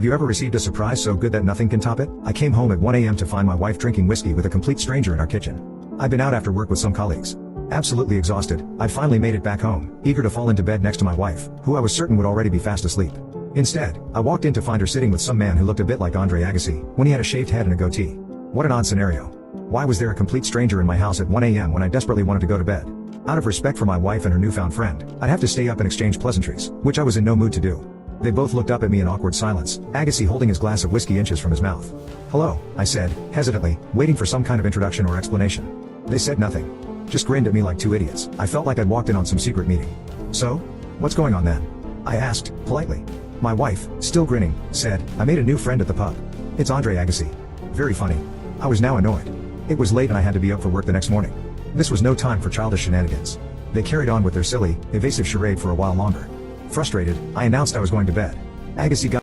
Have you ever received a surprise so good that nothing can top it? I came home at 1 a.m. to find my wife drinking whiskey with a complete stranger in our kitchen. I'd been out after work with some colleagues. Absolutely exhausted, I'd finally made it back home, eager to fall into bed next to my wife, who I was certain would already be fast asleep. Instead, I walked in to find her sitting with some man who looked a bit like Andre Agassi, when he had a shaved head and a goatee. What an odd scenario. Why was there a complete stranger in my house at 1 a.m. when I desperately wanted to go to bed? Out of respect for my wife and her newfound friend, I'd have to stay up and exchange pleasantries, which I was in no mood to do. They both looked up at me in awkward silence, Agassi holding his glass of whiskey inches from his mouth. "Hello," I said, hesitantly, waiting for some kind of introduction or explanation. They said nothing. Just grinned at me like two idiots. I felt like I'd walked in on some secret meeting. "So? What's going on then?" I asked, politely. My wife, still grinning, said, "I made a new friend at the pub. It's Andre Agassi. Very funny." I was now annoyed. It was late and I had to be up for work the next morning. This was no time for childish shenanigans. They carried on with their silly, evasive charade for a while longer. Frustrated, I announced I was going to bed. Agassi got